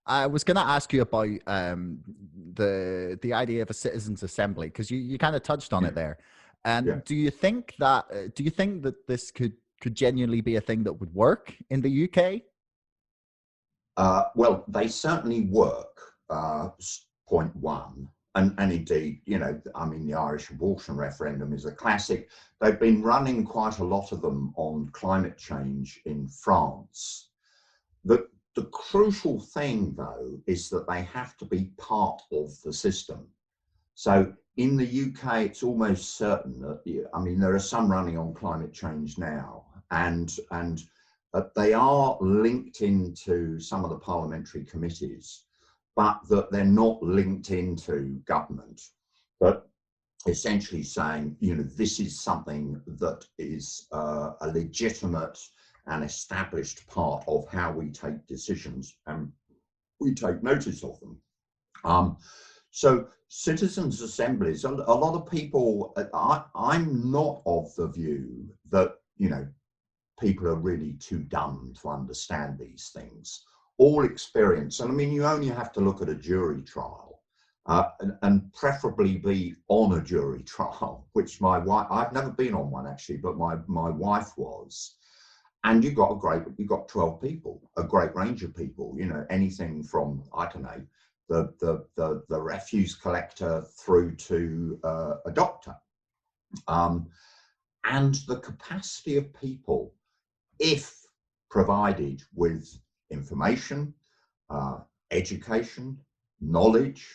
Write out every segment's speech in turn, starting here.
I was going to ask you about the idea of a citizens' assembly, because you kind of touched on Yeah. it there. Yeah. And do you think that this could genuinely be a thing that would work in the UK? Well, they certainly work, point one. And indeed, I mean, the Irish abortion referendum is a classic. They've been running quite a lot of them on climate change in France. The crucial thing, though, is that they have to be part of the system. So in the UK, it's almost certain that, I mean, there are some running on climate change now, and they are linked into some of the parliamentary committees, but that they're not linked into government. But essentially saying, this is something that is a legitimate and established part of how we take decisions, and we take notice of them. So citizens' assemblies, a lot of people, I'm not of the view that, people are really too dumb to understand these things. All experience, and I mean, you only have to look at a jury trial, and preferably be on a jury trial, which my wife, I've never been on one actually, but my wife was. And you've got 12 people, a great range of people, anything from, I don't know, the refuse collector through to a doctor. And the capacity of people, if provided with information, education, knowledge,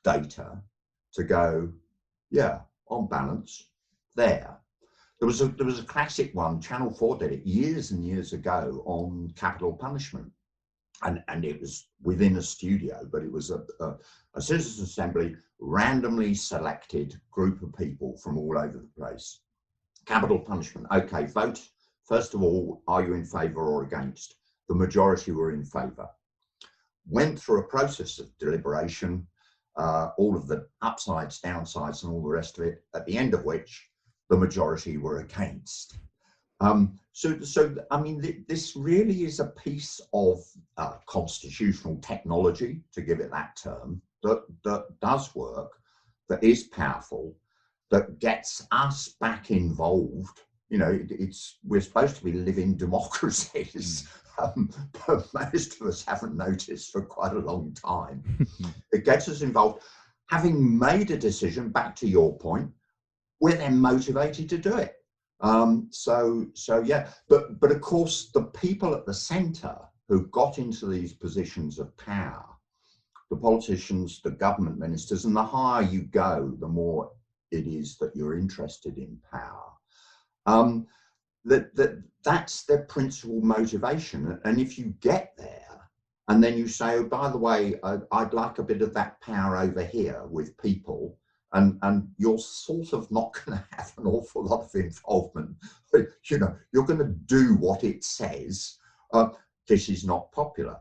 data, to go, yeah, on balance, there. There was a classic one, Channel 4 did it years and years ago on capital punishment. And it was within a studio, but it was a citizens' assembly, randomly selected group of people from all over the place. Capital punishment, okay, vote. First of all, are you in favour or against? The majority were in favour. Went through a process of deliberation, all of the upsides, downsides, and all the rest of it, at the end of which the majority were against. So I mean, this really is a piece of constitutional technology, to give it that term, that does work, that is powerful, that gets us back involved. We're supposed to be living democracies, but most of us haven't noticed for quite a long time. It gets us involved. Having made a decision, back to your point, we're then motivated to do it. So yeah, but of course, the people at the centre who got into these positions of power, the politicians, the government ministers, and the higher you go, the more it is that you're interested in power. That's their principal motivation. And if you get there, and then you say, oh, by the way, I'd like a bit of that power over here with people, and you're sort of not going to have an awful lot of involvement. You're going to do what it says. This is not popular.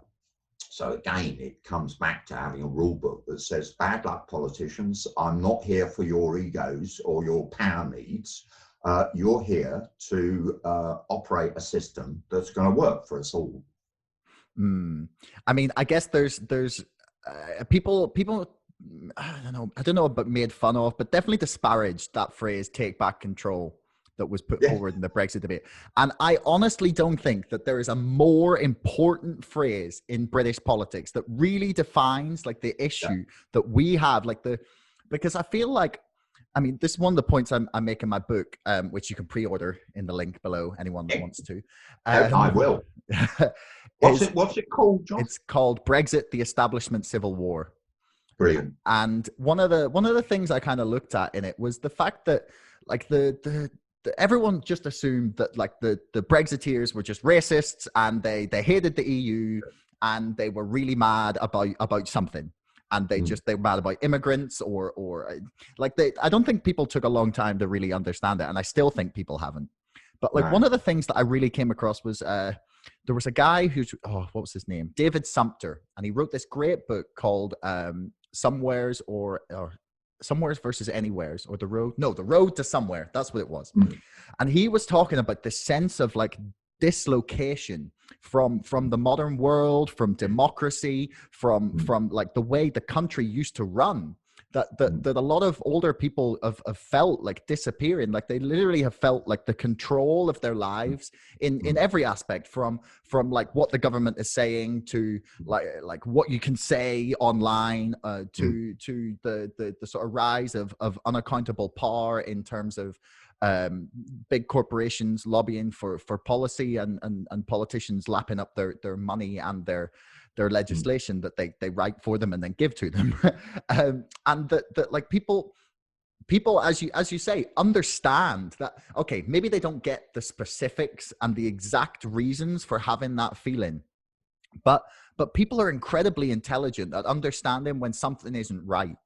So again, it comes back to having a rule book that says, bad luck, politicians. I'm not here for your egos or your power needs. You're here to operate a system that's going to work for us all. I mean, I guess there's people I don't know about made fun of, but definitely disparaged that phrase "take back control" that was put forward in the Brexit debate. And I honestly don't think that there is a more important phrase in British politics that really defines like the issue that we have, because I feel like, I mean, this is one of the points I make in my book, which you can pre-order in the link below, anyone that wants to. I will. What's it called, John? It's called Brexit, the Establishment Civil War. Brilliant. And one of the things I kind of looked at in it was the fact that like the everyone just assumed that like the Brexiteers were just racists and they hated the EU and they were really mad about something. And they were mad about immigrants or I don't think people took a long time to really understand it. And I still think people haven't. But like one of the things that I really came across was there was a guy who's, what was his name? David Sumpter. And he wrote this great book called Somewheres or Somewheres versus Anywheres, or the road to somewhere. That's what it was. And he was talking about the sense of like dislocation from the modern world, from democracy, from like the way the country used to run, that a lot of older people have felt like disappearing. Like they literally have felt like the control of their lives in every aspect, from like what the government is saying to like what you can say online, to the sort of rise of unaccountable power in terms of big corporations lobbying for policy, and politicians lapping up their money and their legislation that they write for them and then give to them. And that like people, as you say, understand that, okay, maybe they don't get the specifics and the exact reasons for having that feeling, but people are incredibly intelligent at understanding when something isn't right.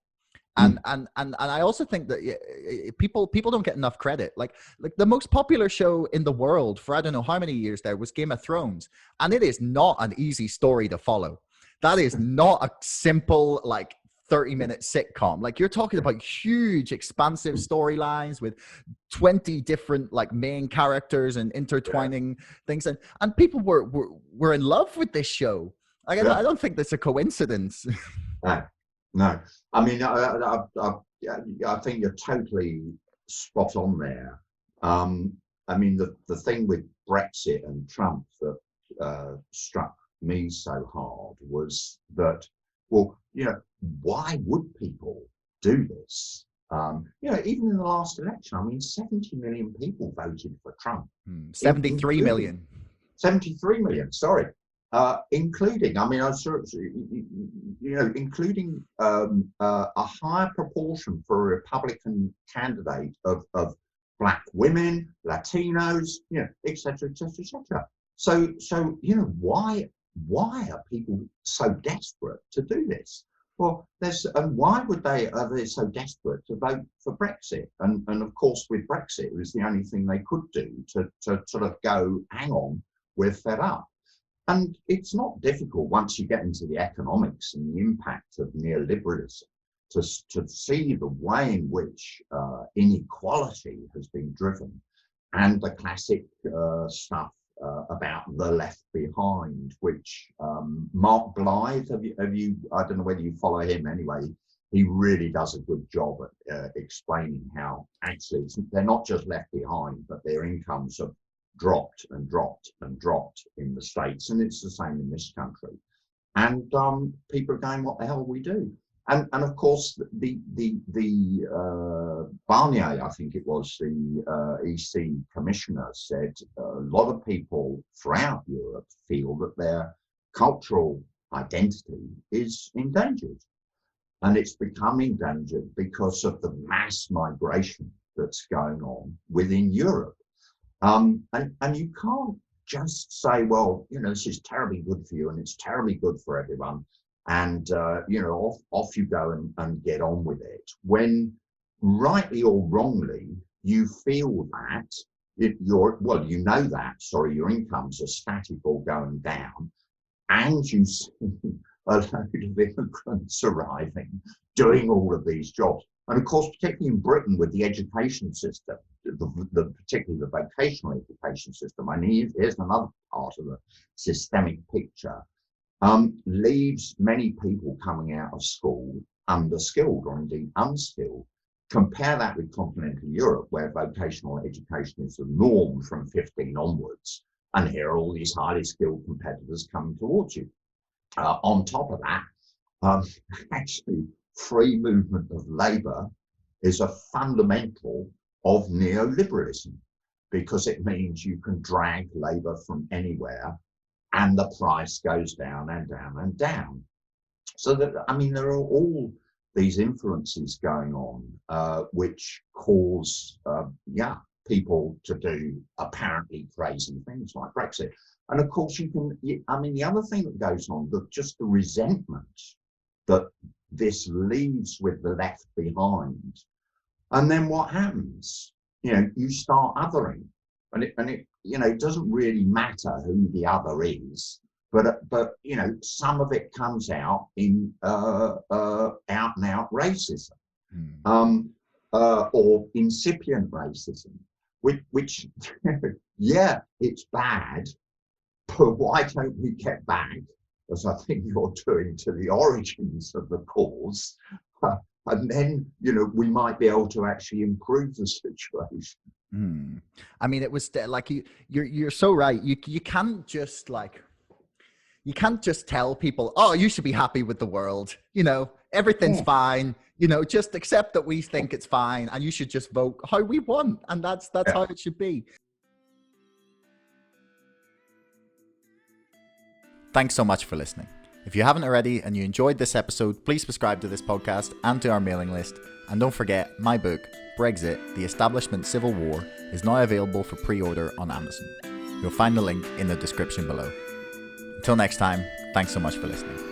And I also think that people don't get enough credit. Like the most popular show in the world for I don't know how many years there was Game of Thrones, and it is not an easy story to follow. That is not a simple like 30-minute sitcom. Like you're talking about huge, expansive storylines with 20 different like main characters and intertwining things, and people were in love with this show. Like I don't think that's a coincidence. No, I mean, I think you're totally spot on there. I mean, the thing with Brexit and Trump that struck me so hard was that, well, you know, why would people do this? You know, even in the last election, I mean, 70 million people voted for Trump. 73 million. 73 million, sorry. Including, I mean, you know, including a higher proportion for a Republican candidate of Black women, Latinos, you know, et cetera, et cetera, et cetera. So, you know, why are people so desperate to do this? Well, and why are they so desperate to vote for Brexit? And of course, with Brexit, it was the only thing they could do to sort of go, hang on, we're fed up. And it's not difficult once you get into the economics and the impact of neoliberalism to see the way in which inequality has been driven, and the classic stuff about the left behind, which Mark Blythe, have you? I don't know whether you follow him anyway. He really does a good job at explaining how actually they're not just left behind, but their incomes have dropped and dropped and dropped in the States, and it's the same in this country. And people are going, what the hell we do? And of course the Barnier, I think it was, the EC commissioner, said a lot of people throughout Europe feel that their cultural identity is endangered, and it's become endangered because of the mass migration that's going on within Europe. And you can't just say, well, you know, this is terribly good for you and it's terribly good for everyone, and you know, off you go and get on with it, when rightly or wrongly you feel that your incomes are static or going down, and you see a load of immigrants arriving, doing all of these jobs. And of course, particularly in Britain with the education system, particularly the vocational education system, I mean, here's another part of the systemic picture, leaves many people coming out of school underskilled or indeed unskilled. Compare that with continental Europe, where vocational education is the norm from 15 onwards, and here are all these highly skilled competitors coming towards you. On top of that, actually, free movement of labour is a fundamental of neoliberalism, because it means you can drag labour from anywhere and the price goes down and down and down. So that, I mean, there are all these influences going on which cause people to do apparently crazy things like Brexit. And of course I mean, the other thing that goes on, just the resentment that this leaves with the left behind. And then what happens? You know, you start othering, and it you know, it doesn't really matter who the other is, but you know, some of it comes out in out and out racism, or incipient racism. which yeah, it's bad, but why don't we get back, as I think you're doing, to the origins of the cause, and then we might be able to actually improve the situation. I mean, it was like you're so right. You can't just tell people, oh, you should be happy with the world. Everything's fine. Just accept that we think it's fine, and you should just vote how we want, and that's how it should be. Thanks so much for listening. If you haven't already and you enjoyed this episode, please subscribe to this podcast and to our mailing list. And don't forget, my book, Brexit, The Establishment Civil War, is now available for pre-order on Amazon. You'll find the link in the description below. Until next time, thanks so much for listening.